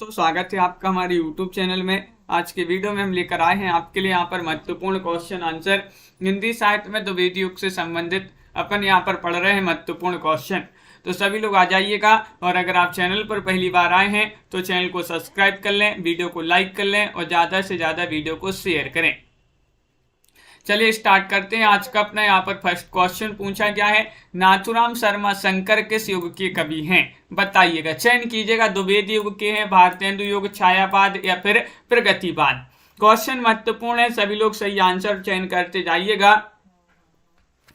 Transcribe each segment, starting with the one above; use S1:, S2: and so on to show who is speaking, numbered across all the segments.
S1: तो स्वागत है आपका हमारे YouTube चैनल में। आज के वीडियो में हम लेकर आए हैं आपके लिए यहाँ पर महत्वपूर्ण क्वेश्चन आंसर हिंदी साहित्य में द्विवेदी युग से संबंधित अपन यहाँ पर पढ़ रहे हैं महत्वपूर्ण क्वेश्चन। तो सभी लोग आ जाइएगा, और अगर आप चैनल पर पहली बार आए हैं तो चैनल को सब्सक्राइब कर लें, वीडियो को लाइक कर लें और ज़्यादा से ज़्यादा वीडियो को शेयर करें। चलिए स्टार्ट करते हैं। आज का अपना यहाँ पर फर्स्ट क्वेश्चन पूछा गया है, नाथूराम शर्मा शंकर किस युग के कवि हैं? बताइएगा, चयन कीजिएगा। द्विवेदी युग के हैं, भारतेंदु युग, छायावाद या फिर प्रगतिवाद। क्वेश्चन महत्वपूर्ण है, सभी लोग सही आंसर चयन करते जाइएगा।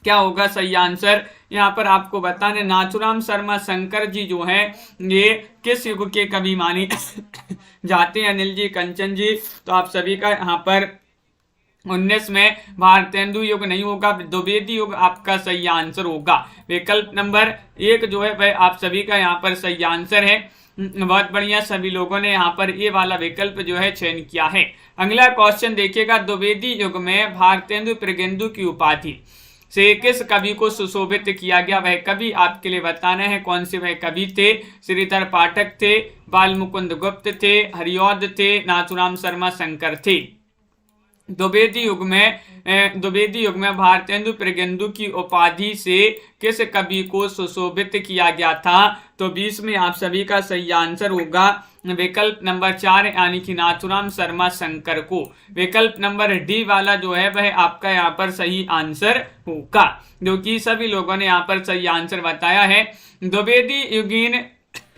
S1: क्या होगा सही आंसर यहाँ पर आपको बताने। नाथूराम शर्मा शंकर जी जो हैं ये किस युग के कवि माने जाते हैं? अनिल जी, कंचन जी, तो आप सभी का यहाँ पर 19 में भारतेंदु युग नहीं होगा, द्विवेदी युग आपका सही आंसर होगा। विकल्प नंबर 1 जो है वह आप सभी का यहाँ पर सही आंसर है। बहुत बढ़िया, सभी लोगों ने यहाँ पर ये वाला विकल्प जो है चयन किया है। अगला क्वेश्चन देखिएगा, द्विवेदी युग में भारतेंदु प्रगेंदु की उपाधि से किस कवि को सुशोभित किया गया? वह कवि आपके लिए बताना है। कौन से वह कवि थे? श्रीधर पाठक थे, बाल मुकुंद गुप्त थे, हरिऔध थे, नाथूराम शर्मा शंकर थे। द्विवेदी युग में भारतेंदु प्रगेंदु की उपाधि से किस कवि को सुशोभित किया गया था? तो 20 में आप सभी का सही आंसर होगा विकल्प नंबर 4 यानी कि नाथूराम शर्मा शंकर को। विकल्प नंबर डी वाला जो है वह आपका यहाँ पर सही आंसर होगा, जो कि सभी लोगों ने यहाँ पर सही आंसर बताया है। द्विवेदी युगीन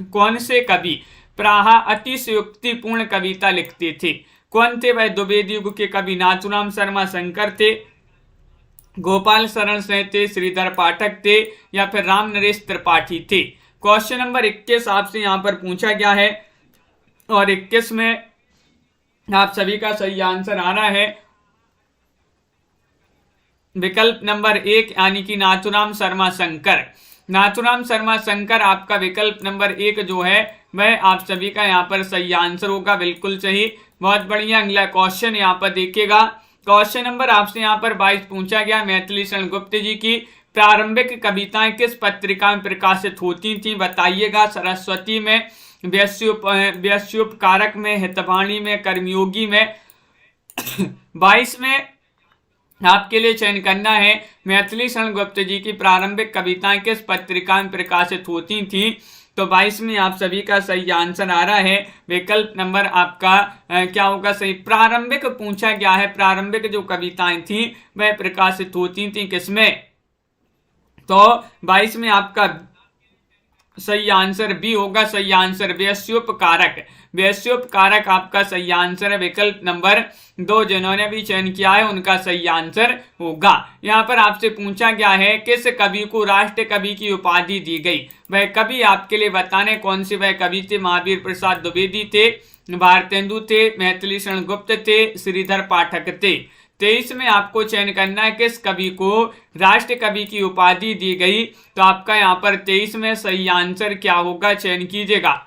S1: कौन से कवि प्राह अतिशयोक्तिपूर्ण कविता लिखते थे? कौन थे वह द्विवेदी युग के कवि? नाथूराम शर्मा शंकर थे, गोपाल शरण सिंह थे, श्रीधर पाठक थे या फिर राम नरेश त्रिपाठी थे। क्वेश्चन नंबर 21 आपसे यहाँ पर पूछा गया है, और 21 में आप सभी का सही आंसर आ रहा है विकल्प नंबर 1 यानी कि नाथूराम शर्मा शंकर। नाथूराम शर्मा शंकर आपका विकल्प नंबर 1 जो है वह आप सभी का यहाँ पर सही आंसर होगा, बिल्कुल सही। बहुत बढ़िया। अगला क्वेश्चन यहाँ पर देखिएगा। क्वेश्चन नंबर आपसे यहाँ पर 22 पूछा गया, मैथिली शरण गुप्त जी की प्रारंभिक कविताएं किस पत्रिका में प्रकाशित होती थी? बताइएगा। सरस्वती में, व्यस्योपकारक में, हितवाणी में, कर्मयोगी में। 22 में आपके लिए चयन करना है, मैथिली शरण गुप्त जी की प्रारंभिक कविताएं किस पत्रिका में प्रकाशित होती थी? तो 22 में आप सभी का सही आंसर आ रहा है विकल्प नंबर आपका क्या होगा सही? प्रारंभिक पूछा गया है, प्रारंभिक जो कविताएं थी वह प्रकाशित होती थी किसमें? तो 22 में आपका सही आंसर बी होगा, सही आंसर व्यस्योपकारक। व्यस्योपकारक आपका सही आंसर है। विकल्प नंबर 2 जिन्होंने भी चयन किया है उनका सही आंसर होगा। यहाँ पर आपसे पूछा गया है, किस कवि को राष्ट्र कवि की उपाधि दी गई? वह कवि आपके लिए बताने कौन से वह कवि थे? महावीर प्रसाद द्विवेदी थे, भारतेंदु थे, मैथिली शरण गुप्त थे, श्रीधर पाठक थे। 23 में आपको चयन करना है किस कवि को राष्ट्र कवि की उपाधि दी गई? तो आपका यहाँ पर 23 में सही आंसर क्या होगा, चयन कीजिएगा।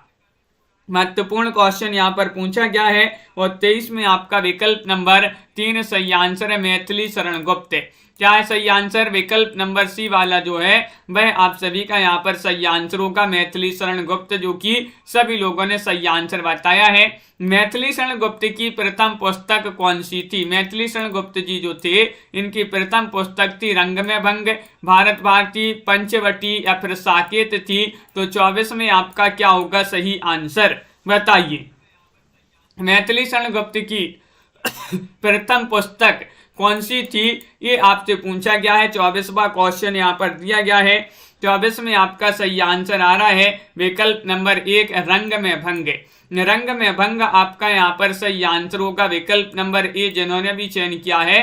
S1: महत्वपूर्ण क्वेश्चन यहाँ पर पूछा गया है, और 23 में आपका विकल्प नंबर 3 सही आंसर है, मैथिली शरण गुप्त। क्या है सही आंसर? विकल्प नंबर सी वाला जो है वह आप सभी का यहाँ पर सही आंसर होगा, मैथिली शरण गुप्त, जो कि सभी लोगों ने सही आंसर बताया है। मैथिली शरण गुप्त की प्रथम पुस्तक कौन सी थी? मैथिली शरण गुप्त जी जो थे इनकी प्रथम पुस्तक थी रंग में भंग, भारत भारती, पंचवटी या फिर साकेत थी। तो 24 में आपका क्या होगा सही आंसर, बताइए। मैथिली शरण गुप्त की प्रथम पुस्तक कौन सी थी ये आपसे पूछा गया है। 24वां क्वेश्चन यहाँ पर दिया गया है। 24 में आपका सही आंसर आ रहा है विकल्प नंबर 1 रंग में भंग। रंग में भंग आपका यहाँ पर सही आंसर होगा। विकल्प नंबर ए जिन्होंने भी चयन किया है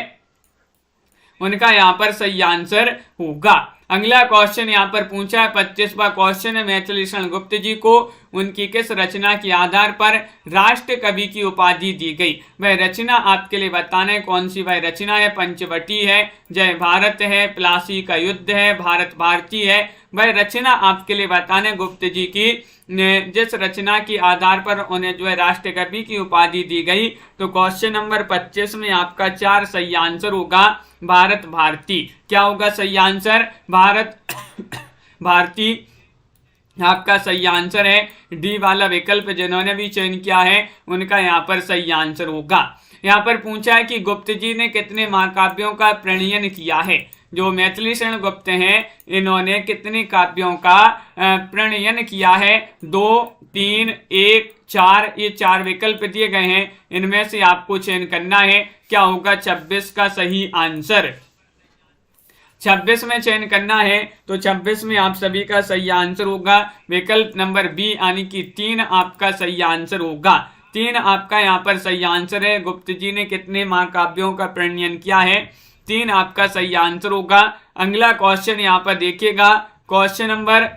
S1: उनका यहाँ पर सही आंसर होगा। अगला क्वेश्चन यहाँ पर पूछा है, 25वां क्वेश्चन है, मैथिली शरण गुप्त जी को उनकी किस रचना के आधार पर राष्ट्र कवि की उपाधि दी गई? वह रचना आपके लिए बताना है कौन सी वह रचना है। पंचवटी है, जय भारत है, प्लासी का युद्ध है, भारत भारती है। वह रचना आपके लिए बताना है गुप्त जी की जिस रचना के आधार पर उन्हें जो है राष्ट्र कवि की उपाधि दी गई। तो क्वेश्चन नंबर 25 में आपका 4 सही आंसर होगा, भारत भारती। क्या होगा सही आंसर? भारत भारती आपका सही आंसर है डी वाला विकल्प। जिन्होंने भी चयन किया है उनका यहाँ पर सही आंसर होगा। यहाँ पर पूछा है कि गुप्त जी ने कितने महाकाव्यों का प्रणयन किया है। जो मैथिली शरण गुप्त हैं इन्होंने कितने काव्यों का प्रणयन किया है। 2, 3, 1, 4, ये 4 विकल्प दिए गए हैं। इनमें से आपको चयन करना है। क्या होगा 26 का सही आंसर। 26 में चयन करना है तो 26 में आप सभी का सही आंसर होगा विकल्प नंबर बी, यानी कि 3 आपका सही आंसर होगा। 3 आपका यहाँ पर सही आंसर है। गुप्त जी ने कितने महाकाव्यों का प्रणयन किया है, 3 आपका सही आंसर होगा। अगला क्वेश्चन यहाँ पर देखिएगा। क्वेश्चन नंबर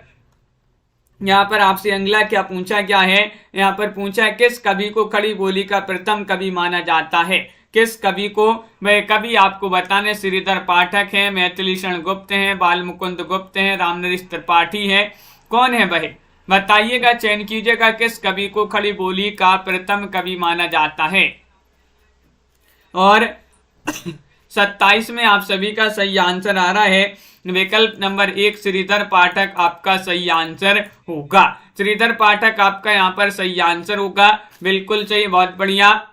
S1: यहाँ पर आपसे अगला क्या पूछा गया है। यहाँ पर पूछा है किस कवि को खड़ी बोली का प्रथम कवि माना जाता है। किस कवि को, वह कवि आपको बताने श्रीधर पाठक हैं, मैथिली शरण गुप्त हैं, बाल मुकुंद गुप्त हैं, रामनरेश त्रिपाठी हैं। कौन है वह, बताइएगा, चयन कीजिएगा किस कवि को खड़ी बोली का प्रथम कवि माना जाता है। और 27 में आप सभी का सही आंसर आ रहा है विकल्प नंबर 1 श्रीधर पाठक आपका सही आंसर होगा। श्रीधर पाठक आपका यहाँ पर सही आंसर होगा। बिल्कुल सही, बहुत बढ़िया।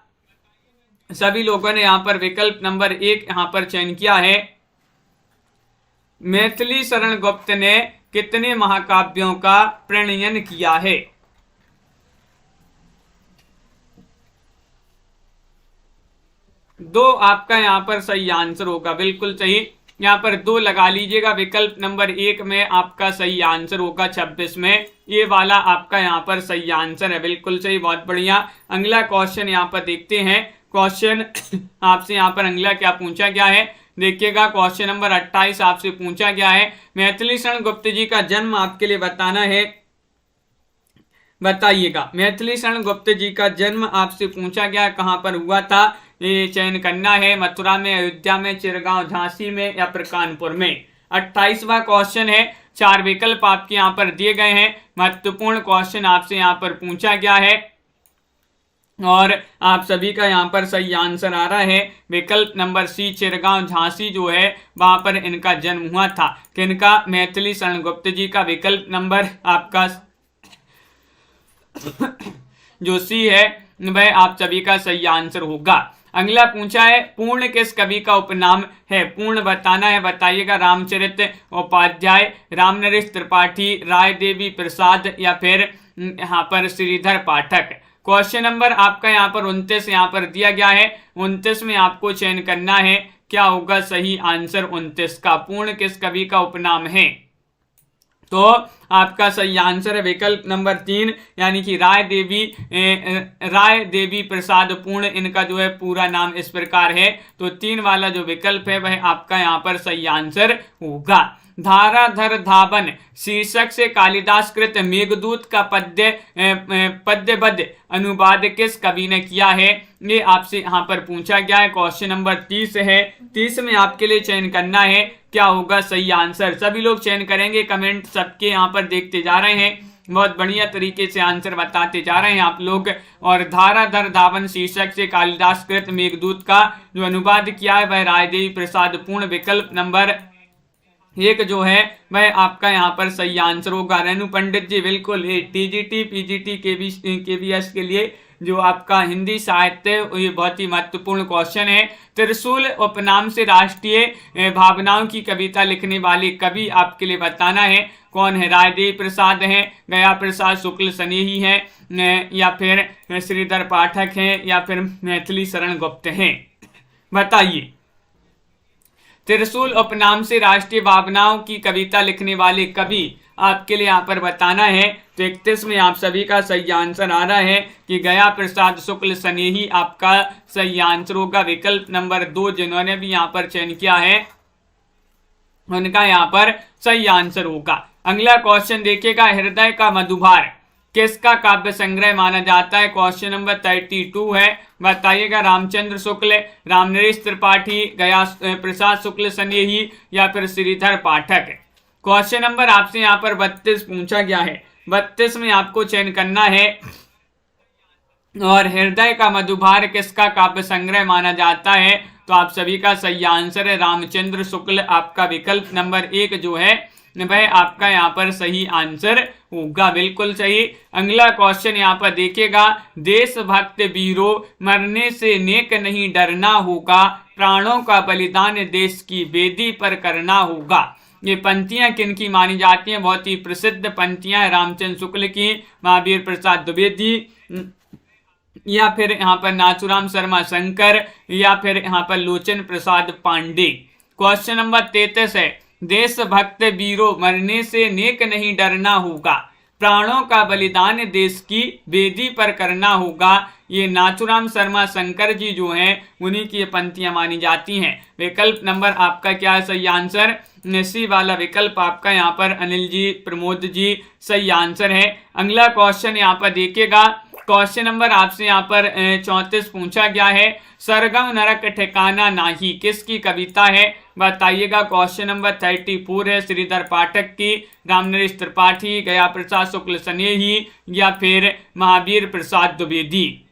S1: सभी लोगों ने यहाँ पर विकल्प नंबर 1 यहाँ पर चयन किया है। मैथिली शरण गुप्त ने कितने महाकाव्यों का प्रणयन किया है। दो आपका यहाँ पर सही आंसर होगा। बिल्कुल सही, यहाँ पर 2 लगा लीजिएगा। विकल्प नंबर 1 में आपका सही आंसर होगा 26 में, ये वाला आपका यहाँ पर सही आंसर है। बिल्कुल सही, बहुत बढ़िया। अगला क्वेश्चन यहाँ पर देखते हैं। क्वेश्चन आपसे यहाँ पर अगला क्या पूछा गया है, देखिएगा। क्वेश्चन नंबर 28 आपसे पूछा गया है मैथिली शरण गुप्त जी का जन्म आपके लिए बताना है। बताइएगा, मैथिली शरण गुप्त जी का जन्म आपसे पूछा गया, कहाँ पर हुआ था, ये चयन करना है। मथुरा में, अयोध्या में, चिरगांव, झांसी में या फिर कानपुर में। 28वां क्वेश्चन है। 4 विकल्प आपके यहाँ पर दिए गए हैं। महत्वपूर्ण क्वेश्चन आपसे यहाँ पर पूछा गया है और आप सभी का यहाँ पर सही आंसर आ रहा है विकल्प नंबर सी, चिरगांव, झांसी जो है वहां पर इनका जन्म हुआ था। किनका, मैथिली शरण गुप्त जी का। विकल्प नंबर आपका जो सी है वह आप सभी का सही आंसर होगा। अगला पूछा है पूर्ण किस कवि का उपनाम है। पूर्ण बताना है, बताइएगा। रामचरित उपाध्याय, रामनरेश त्रिपाठी, राय देवी प्रसाद या फिर यहाँ पर श्रीधर पाठक। क्वेश्चन नंबर आपका यहाँ पर 29 यहाँ पर दिया गया है। 29 में आपको चयन करना है। क्या होगा सही आंसर 29 का। पूर्ण किस कवि का उपनाम है, तो आपका सही आंसर है विकल्प नंबर 3, यानी कि राय देवी प्रसाद पूर्ण, इनका जो है पूरा नाम इस प्रकार है। तो 3 वाला जो विकल्प है वह आपका यहाँ पर सही आंसर होगा। धाराधर धावन शीर्षक से कालिदास कृत मेघदूत का पद्यबद्ध अनुवाद किस कवि ने किया है, ये आपसे यहाँ पर पूछा गया है। क्वेश्चन नंबर 30 है। 30 में आपके लिए चयन करना है। क्या होगा सही आंसर। सभी लोग चयन करेंगे, कमेंट सबके यहाँ पर देखते जा रहे हैं, बहुत बढ़िया तरीके से आंसर बताते जा रहे हैं आप लोग। और धाराधर धावन शीर्षक से कालिदास कृत मेघदूत का जो अनुवाद किया है वह रायदेवी प्रसाद पूर्ण। विकल्प नंबर 1 जो है वह आपका यहाँ पर सही आंसर होगा। रेणु पंडित जी, बिल्कुल। टीजीटी, पीजीटी, केवीएस के लिए जो आपका हिंदी साहित्य, ये बहुत ही महत्वपूर्ण क्वेश्चन है। त्रिशूल उपनाम से राष्ट्रीय भावनाओं की कविता लिखने वाले कवि आपके लिए बताना है। कौन है, रायदेवी प्रसाद हैं, गया प्रसाद शुक्ल स्नेही हैं या फिर श्रीधर पाठक हैं या फिर मैथिली शरण गुप्त हैं, बताइए। त्रिशूल उपनाम से राष्ट्रीय भावनाओं की कविता लिखने वाले कवि आपके लिए यहाँ पर बताना है। तो 31 में आप सभी का सही आंसर आ रहा है कि गया प्रसाद शुक्ल स्नेही आपका सही आंसर होगा। विकल्प नंबर 2 जिन्होंने भी यहाँ पर चयन किया है उनका यहाँ पर सही आंसर होगा। अगला क्वेश्चन देखिएगा, हृदय का मधुभार किसका काव्य संग्रह माना जाता है। क्वेश्चन नंबर 32 है, बताइएगा। रामचंद्र शुक्ल, रामनरेश त्रिपाठी, गया प्रसाद शुक्ल स्नेही या फिर श्रीधर पाठक। क्वेश्चन नंबर आपसे यहाँ पर 32 पूछा गया है। 32 में आपको चयन करना है और हृदय का मधुभार किसका काव्य संग्रह माना जाता है, तो आप सभी का सही आंसर है रामचंद्र शुक्ल। आपका विकल्प नंबर 1 जो है वह आपका यहाँ पर सही आंसर होगा, बिल्कुल सही। अगला क्वेश्चन यहाँ पर देखिएगा, देशभक्त वीरों मरने से नेक नहीं डरना होगा, प्राणों का बलिदान देश की वेदी पर करना होगा। ये पंक्तियां किनकी मानी जाती हैं? बहुत ही प्रसिद्ध पंक्तियां हैं, रामचंद्र शुक्ल की, महावीर प्रसाद द्विवेदी, या फिर यहाँ पर नाथूराम शर्मा शंकर, या फिर यहाँ पर लोचन प्रसाद पांडे। क्वेश्चन नंबर 33 है, देशभक्त वीरों मरने से नेक नहीं डरना होगा, प्राणों का बलिदान देश की वेदी पर करना होगा। ये नाथूराम शर्मा शंकर जी जो हैं उन्हीं की ये पंक्तियां मानी जाती हैं। विकल्प नंबर आपका क्या है सही आंसर? सी वाला विकल्प आपका यहाँ पर अनिल जी, प्रमोद जी सही आंसर है। अगला क्वेश्चन यहाँ पर देखिएगा, क्वेश्चन नंबर आपसे यहाँ पर 34 पूछा गया है, सरगम नरक ठिकाना नाही किसकी कविता है? बताइएगा। क्वेश्चन नंबर 34 है श्रीधर पाठक की, रामनरेश त्रिपाठी, गया प्रसाद शुक्ल स्नेही, या फिर महावीर प्रसाद द्विवेदी।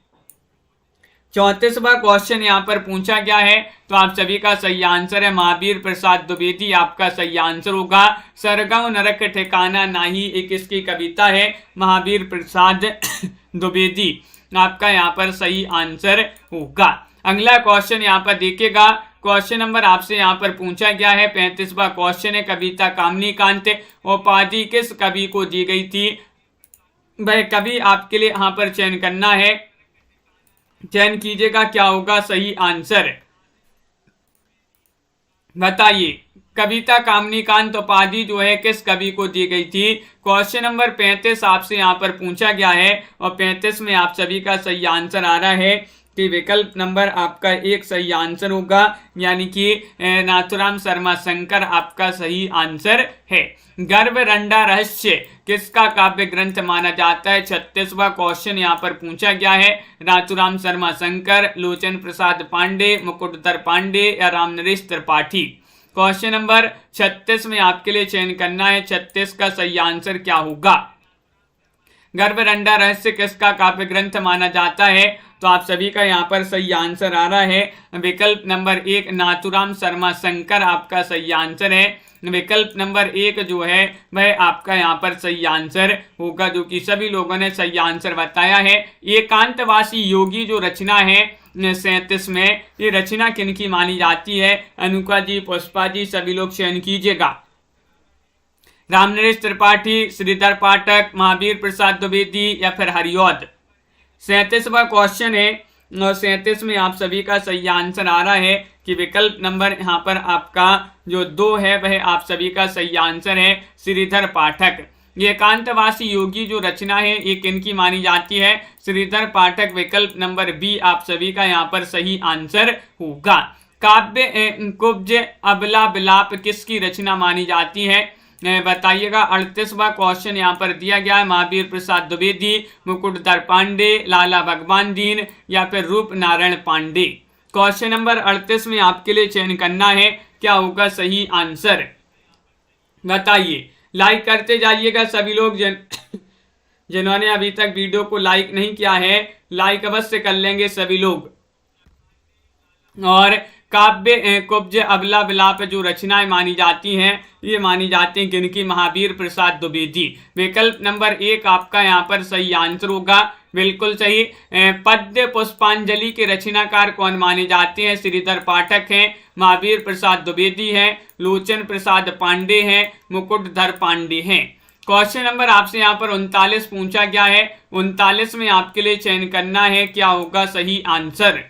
S1: 34वां क्वेश्चन यहाँ पर पूछा गया है, तो आप सभी का सही आंसर है महावीर प्रसाद द्विवेदी आपका सही आंसर होगा। सरगम नरक ठिकाना नाही एक इसकी कविता है, महावीर प्रसाद द्विवेदी आपका यहाँ पर सही आंसर होगा। अगला क्वेश्चन यहाँ पर देखिएगा, क्वेश्चन नंबर आपसे यहाँ पर पूछा गया है 35वां क्वेश्चन है, कविता कामनी कांत उपाधि किस कवि को दी गई थी? वह कवि आपके लिए यहाँ पर चयन करना है, चयन कीजिएगा क्या होगा सही आंसर, बताइए। कविता कामनी कांत उपाधि जो है किस कवि को दी गई थी? क्वेश्चन नंबर 35 आपसे यहाँ पर पूछा गया है और 35 में आप सभी का सही आंसर आ रहा है कि विकल्प नंबर आपका 1 सही आंसर होगा, यानी कि नाथूराम शर्मा शंकर आपका सही आंसर है। गर्भरंडा रहस्य किसका काव्य ग्रंथ माना जाता है? 36वां क्वेश्चन यहाँ पर पूछा गया है, नाथूराम शर्मा शंकर, लोचन प्रसाद पांडे, मुकुटधर पांडे, या रामनरेश त्रिपाठी। क्वेश्चन नंबर 36 में आपके लिए चयन करना है, 36 का सही आंसर क्या होगा? गर्भरंडा रहस्य किसका काव्य ग्रंथ माना जाता है? तो आप सभी का यहाँ पर सही आंसर आ रहा है, विकल्प नंबर 1 नाथूराम शर्मा शंकर आपका सही आंसर है। विकल्प नंबर 1 जो है वह आपका यहाँ पर सही आंसर होगा, जो कि सभी लोगों ने सही आंसर बताया है। एकांतवासी योगी जो रचना है 37 में, ये रचना किनकी मानी जाती है? अनुका जी, पुष्पा जी सभी लोग चयन कीजिएगा। रामनरेश त्रिपाठी, श्रीधर पाठक, महावीर प्रसाद द्विवेदी, या फिर हरिऔध। 37वां क्वेश्चन है और 37 में आप सभी का सही आंसर आ रहा है कि विकल्प नंबर यहाँ पर आपका जो 2 है वह आप सभी का सही आंसर है, श्रीधर पाठक। ये एकांतवासी योगी जो रचना है ये किनकी मानी जाती है? श्रीधर पाठक। विकल्प नंबर बी आप सभी का यहाँ पर सही आंसर होगा। काव्य कुब्ज अबला विलाप किसकी रचना मानी जाती है? बताइएगा। 38वां क्वेश्चन यहाँ पर दिया गया है, महावीर प्रसाद द्विवेदी, मुकुटधर पांडे, लाला भगवान दीन, या फिर रूप नारायण पांडे। क्वेश्चन नंबर 38 में आपके लिए चयन करना है, क्या होगा सही आंसर, बताइए। लाइक करते जाइएगा सभी लोग, जिन्होंने अभी तक वीडियो को लाइक नहीं किया है लाइक अवश्य कर लेंगे सभी लोग। और काव्य कुब्ज अबला विलाप जो रचनाएं मानी जाती हैं ये मानी जाती हैं किनकी? महावीर प्रसाद द्विवेदी। विकल्प नंबर 1 आपका यहाँ पर सही आंसर होगा, बिल्कुल सही। पद्य पुष्पांजलि के रचनाकार कौन माने जाते हैं? श्रीधर पाठक हैं, महावीर प्रसाद द्विवेदी हैं, लोचन प्रसाद पांडे हैं, मुकुटधर पांडे हैं। क्वेश्चन नंबर आपसे यहाँ पर 39 पूछा गया है, 39 में आपके लिए चयन करना है, क्या होगा सही आंसर।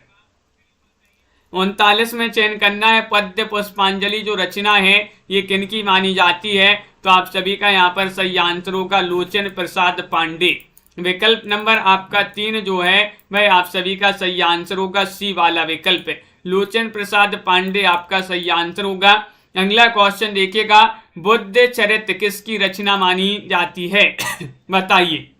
S1: 39 में चयन करना है, पद्य पुष्पांजलि जो रचना है ये किनकी मानी जाती है? तो आप सभी का यहाँ पर सही आंसर होगा, लोचन प्रसाद पांडे। विकल्प नंबर आपका 3 जो है वह आप सभी का सही आंसर होगा, सी वाला विकल्प, लोचन प्रसाद पांडे आपका सही आंसर होगा। अगला क्वेश्चन देखिएगा, बुद्ध चरित किसकी रचना मानी जाती है? बताइए।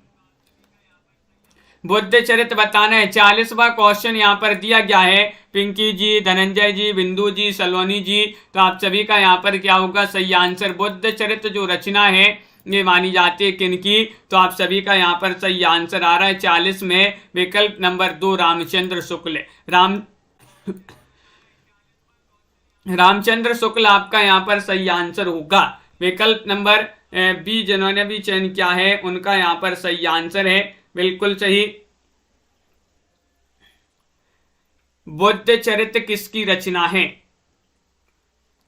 S1: बुद्ध चरित बताना है। 40वां क्वेश्चन यहाँ पर दिया गया है, पिंकी जी, धनंजय जी, बिंदु जी, सलोनी जी, तो आप सभी का यहाँ पर क्या होगा सही आंसर। बुद्ध चरित जो रचना है ये मानी जाती है किनकी? तो आप सभी का यहाँ पर सही आंसर आ रहा है 40 में, विकल्प नंबर 2 रामचंद्र शुक्ल। रामचंद्र शुक्ल आपका यहाँ पर सही आंसर होगा। विकल्प नंबर बी जिन्होंने भी चयन किया है उनका यहाँ पर सही आंसर है, बिल्कुल सही। बुद्ध चरित्र किसकी रचना है?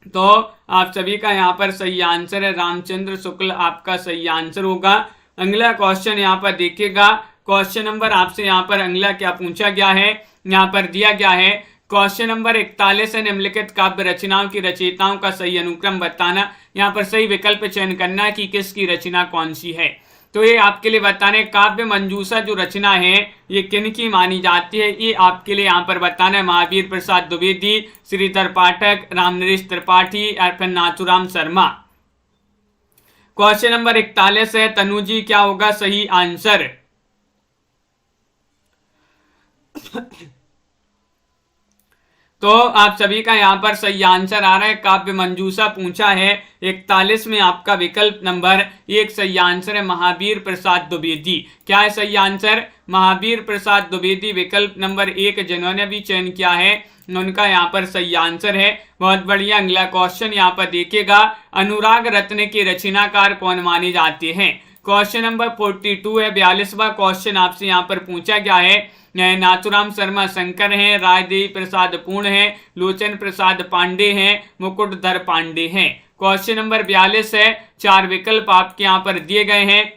S1: तो आप सभी का यहाँ पर सही आंसर है रामचंद्र शुक्ल, आपका सही आंसर होगा। अगला क्वेश्चन यहाँ पर देखिएगा, क्वेश्चन नंबर आपसे यहाँ पर अगला क्या पूछा गया है, यहाँ पर दिया गया है क्वेश्चन नंबर 41 है, निम्नलिखित काव्य रचनाओं की रचयिताओं का सही अनुक्रम बताना। यहाँ पर सही विकल्प चयन करना है कि किसकी रचना कौन सी है। तो ये आपके लिए बताने काव्य मंजूषा जो रचना है ये किन की मानी जाती है, ये आपके लिए यहाँ पर बताना है महावीर प्रसाद द्विवेदी, श्रीधर पाठक, रामनरेश त्रिपाठी या फिर नाथूराम शर्मा। क्वेश्चन नंबर 41 है, तनु जी क्या होगा सही आंसर? तो आप सभी का यहाँ पर सही आंसर आ रहा है, काव्य मंजूषा पूछा है 41 में आपका विकल्प नंबर 1 सही आंसर है महावीर प्रसाद द्विवेदी। क्या है सही आंसर? महावीर प्रसाद द्विवेदी विकल्प नंबर 1 जिन्होंने भी चयन किया है उनका यहाँ पर सही आंसर है। बहुत बढ़िया। अगला क्वेश्चन यहाँ पर देखिएगा, अनुराग रत्न के रचनाकार कौन माने जाते हैं? क्वेश्चन नंबर 42 है, 42वां क्वेश्चन आपसे यहाँ पर पूछा गया है। नाथूराम शर्मा शंकर हैं, रायदेवी प्रसाद पूर्ण हैं, लोचन प्रसाद पांडे हैं, मुकुटधर पांडे हैं। क्वेश्चन नंबर 42 है, 4 विकल्प आपके यहाँ पर दिए गए हैं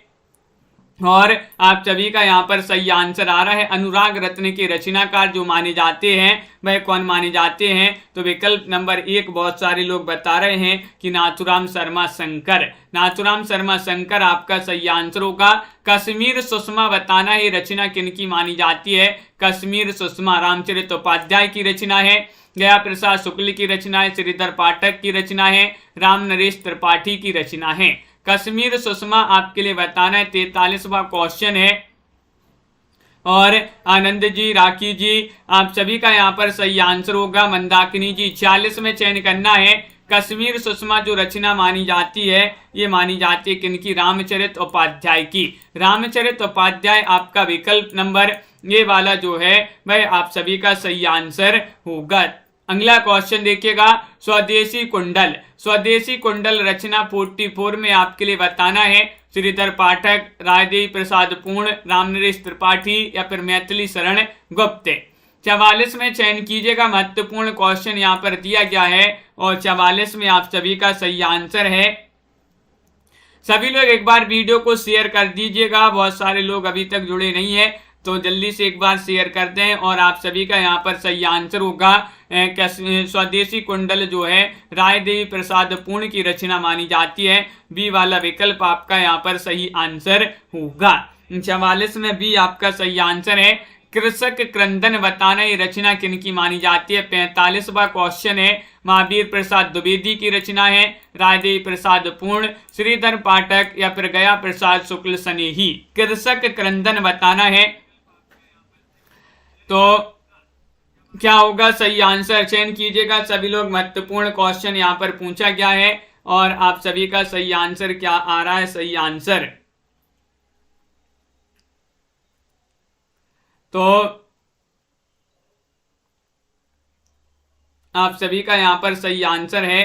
S1: और आप सभी का यहाँ पर सही आंसर आ रहा है। अनुराग रत्न के रचनाकार जो माने जाते हैं वह कौन माने जाते हैं? तो विकल्प नंबर 1 बहुत सारे लोग बता रहे हैं कि नाथूराम शर्मा शंकर। नाथूराम शर्मा शंकर आपका सही आंसर होगा। कश्मीर सुषमा बताना है रचना किनकी मानी जाती है? कश्मीर सुषमा रामचरित उपाध्याय की रचना है, गया प्रसाद शुक्ल की रचना है, श्रीधर पाठक की रचना है, रामनरेश त्रिपाठी की रचना है। कश्मीर सुषमा आपके लिए बताना है। 43वां क्वेश्चन है और आनंद जी, राखी जी, आप सभी का यहाँ पर सही आंसर होगा। मंदाकिनी जी, 46 में चयन करना है। कश्मीर सुषमा जो रचना मानी जाती है ये मानी जाती है किनकी? रामचरित उपाध्याय की। रामचरित उपाध्याय आपका विकल्प नंबर ये वाला जो है वह आप सभी का सही आंसर होगा। अगला क्वेश्चन देखिएगा, स्वदेशी कुंडल। स्वदेशी कुंडल रचना 44 में आपके लिए बताना है श्रीधर पाठक, रायदेवी प्रसाद पूर्ण, रामनरेश त्रिपाठी या फिर मैथिली शरण गुप्त। 44 में चयन कीजिएगा। महत्वपूर्ण क्वेश्चन यहाँ पर दिया गया है और 44 में आप सभी का सही आंसर है। सभी लोग एक बार वीडियो को शेयर कर दीजिएगा, बहुत सारे लोग अभी तक जुड़े नहीं है तो जल्दी से एक बार शेयर कर दें और आप सभी का यहाँ पर सही आंसर होगा। स्वदेशी कुंडल जो है रायदेवी प्रसाद पूर्ण की रचना मानी जाती है। बी वाला विकल्प आपका यहाँ पर सही आंसर होगा। 44 में बी आपका सही आंसर है। कृषक क्रंदन बताना ये रचना किनकी मानी जाती है? 45वां क्वेश्चन है, महावीर प्रसाद द्विवेदी की रचना है, रायदेवी प्रसाद पूर्ण, श्रीधर पाठक या फिर गया प्रसाद शुक्ल स्नेही। कृषक क्रंदन बताना है तो क्या होगा सही आंसर? चयन कीजिएगा सभी लोग। महत्वपूर्ण क्वेश्चन यहाँ पर पूछा गया है और आप सभी का सही आंसर क्या आ रहा है? सही आंसर तो आप सभी का यहाँ पर सही आंसर है।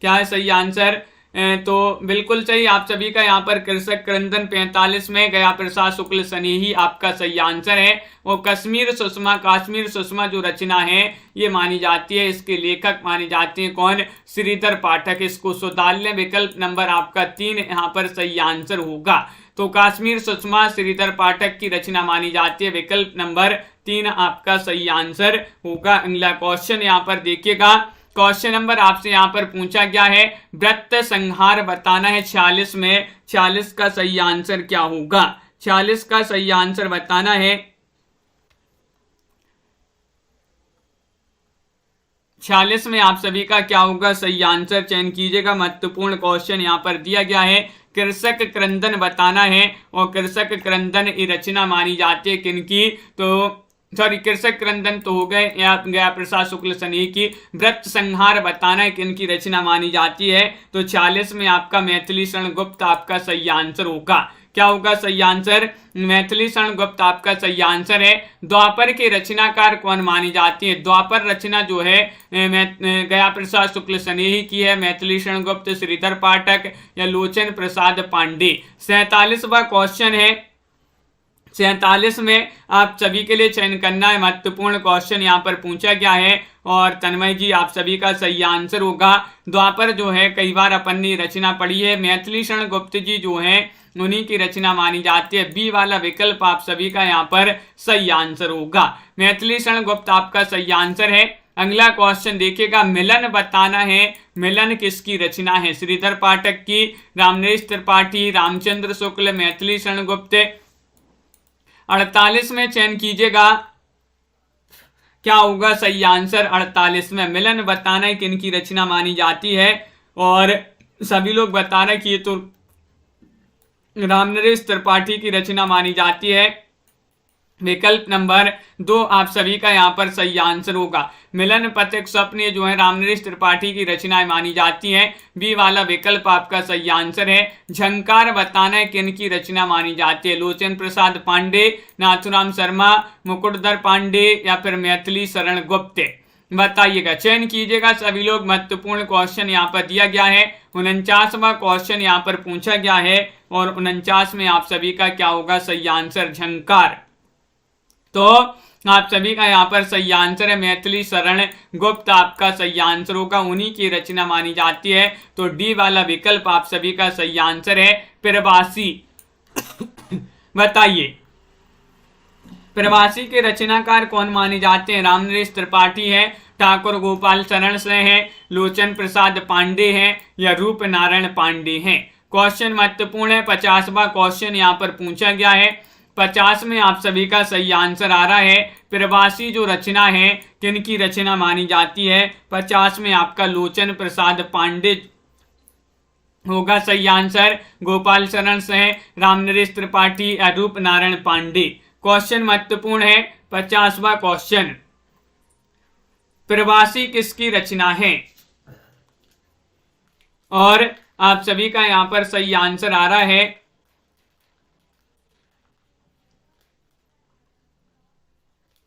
S1: क्या है सही आंसर? तो बिल्कुल सही, आप सभी का यहाँ पर कृषक क्रंदन 45 में, गया प्रसाद शुक्ल स्नेही आपका सही आंसर है। और कश्मीर सुषमा जो रचना है ये मानी जाती है, इसके लेखक माने जाते हैं कौन? श्रीधर पाठक। इसको सुधार लें, विकल्प नंबर आपका 3 यहाँ पर सही आंसर होगा। तो कश्मीर सुषमा श्रीधर पाठक की रचना मानी जाती है, विकल्प नंबर 3 आपका सही आंसर होगा। अगला क्वेश्चन यहाँ पर देखिएगा, क्वेश्चन नंबर आपसे यहाँ पर पूछा गया है, व्रत संहार बताना है 46 में। 46 का सही आंसर क्या होगा? 46 का सही आंसर बताना है। 46 में आप सभी का क्या होगा सही आंसर? चयन कीजिएगा। महत्वपूर्ण क्वेश्चन यहाँ पर दिया गया है, कृषक क्रंदन बताना है और कृषक क्रंदन ये रचना मानी जाती है किनकी? तो सॉरी, कृषक क्रंदन तो हो गए, गया प्रसाद शुक्ल स्नेही की। व्रत संहार बताना है किनकी रचना मानी जाती है? तो 46 में आपका मैथिली शरण गुप्त आपका सही आंसर होगा। क्या होगा सही आंसर? मैथिली शरण गुप्त आपका सही आंसर है। द्वापर के रचनाकार कौन मानी जाती है? द्वापर रचना जो है गया प्रसाद शुक्ल स्नेही की है, मैथिली शरण गुप्त, श्रीधर पाठक या लोचन प्रसाद पांडे। 47वां क्वेश्चन है, 47 में आप सभी के लिए चयन करना है, महत्वपूर्ण क्वेश्चन यहाँ पर पूछा गया है और तन्मय जी आप सभी का सही आंसर होगा। द्वापर जो है कई बार अपन ने रचना पढ़ी है, मैथिली शरण गुप्त जी जो है उन्हीं की रचना मानी जाती है। बी वाला विकल्प आप सभी का यहाँ पर सही आंसर होगा, मैथिली शरण गुप्त आपका सही आंसर है। अगला क्वेश्चन देखिएगा, मिलन बताना है, मिलन किसकी रचना है? श्रीधर पाठक की, रामनरेश त्रिपाठी, रामचंद्र शुक्ल, मैथिली शरण गुप्त। 48 में चयन कीजिएगा, क्या होगा सही आंसर? 48 में मिलन बताना है किनकी रचना मानी जाती है और सभी लोग बता रहे कि ये तो रामनरेश त्रिपाठी की रचना मानी जाती है। विकल्प नंबर 2 आप सभी का यहाँ पर सही आंसर होगा। मिलन पथिक स्वप्न जो है रामनरेश त्रिपाठी की रचनाएं मानी जाती हैं। बी वाला विकल्प आपका सही आंसर है। झंकार बताना है किनकी रचना मानी जाती है? लोचन प्रसाद पांडे, नाथुराम शर्मा, मुकुटधर पांडे या फिर मैथिली शरण गुप्त। बताइएगा, चयन कीजिएगा सभी लोग। महत्वपूर्ण क्वेश्चन यहाँ पर दिया गया है, 49वां क्वेश्चन यहाँ पर पूछा गया है और 49 में आप सभी का क्या होगा सही आंसर? झंकार। तो आप सभी का यहाँ पर सही आंसर है मैथिली शरण गुप्त आपका सही आंसर होगा, उन्हीं की रचना मानी जाती है। तो डी वाला विकल्प आप सभी का सही आंसर है, प्रवासी। बताइए, प्रवासी के रचनाकार कौन माने जाते हैं? रामनरेश त्रिपाठी है, ठाकुर गोपाल शरण से है, लोचन प्रसाद पांडे हैं या रूप नारायण पांडे हैं। क्वेश्चन महत्वपूर्ण है, 50वां क्वेश्चन यहाँ पर पूछा गया है। 50 में आप सभी का सही आंसर आ रहा है, प्रवासी जो रचना है किनकी रचना मानी जाती है? 50 में आपका लोचन प्रसाद पांडे होगा सही आंसर, गोपाल शरण से, रामनरेश त्रिपाठी, रूप नारायण पांडे। क्वेश्चन महत्वपूर्ण है, 50वां क्वेश्चन, प्रवासी किसकी रचना है? और आप सभी का यहां पर सही आंसर आ रहा है,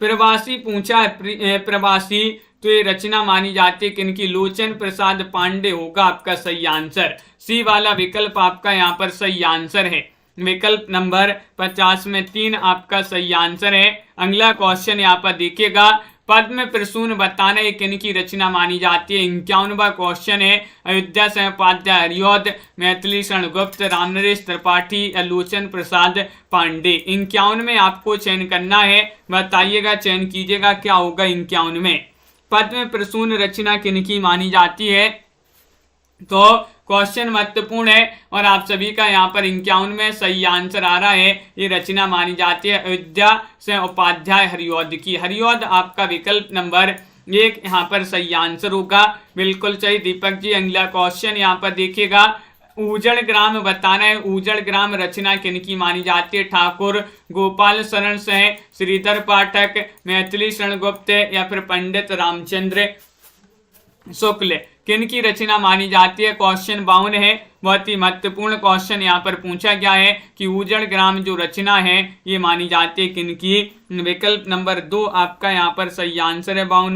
S1: प्रवासी पूछा है, प्रवासी तो ये रचना मानी जाती है किनकी? लोचन प्रसाद पांडे होगा आपका सही आंसर। सी वाला विकल्प आपका यहाँ पर सही आंसर है। विकल्प नंबर 50 में 3 आपका सही आंसर है। अगला क्वेश्चन यहाँ पर देखिएगा, पद्म प्रसून बताना है किनकी रचना मानी जाती है? 51वां क्वेश्चन है। अयोध्या से उपाध्याय, हरिऔध, मैथिली शरण गुप्त, रामनरेश त्रिपाठी या लोचन प्रसाद पांडे। 51 में आपको चयन करना है, बताइएगा, चयन कीजिएगा क्या होगा 51 में। पद्म प्रसून रचना किनकी मानी जाती है? तो क्वेश्चन महत्वपूर्ण है और आप सभी का यहाँ पर 51 में सही आंसर आ रहा है, ये रचना मानी जाती है अयोध्या से उपाध्याय हरिऔध की। हरिऔध आपका विकल्प नंबर 1 यहाँ पर सही आंसर होगा, बिल्कुल सही दीपक जी। अगला क्वेश्चन यहाँ पर देखिएगा, ऊजड़ ग्राम बताना है, ऊजड़ ग्राम रचना किनकी मानी जाती है? ठाकुर गोपाल शरण से, श्रीधर पाठक, मैथिली शरण गुप्त या फिर पंडित रामचंद्र शुक्ल, किनकी रचना मानी जाती है? क्वेश्चन 52 है, बहुत ही महत्वपूर्ण क्वेश्चन यहाँ पर पूछा गया है कि ऊजड़ ग्राम जो रचना है ये मानी जाती है किनकी? विकल्प नंबर 2 आपका यहाँ पर सही आंसर है। 52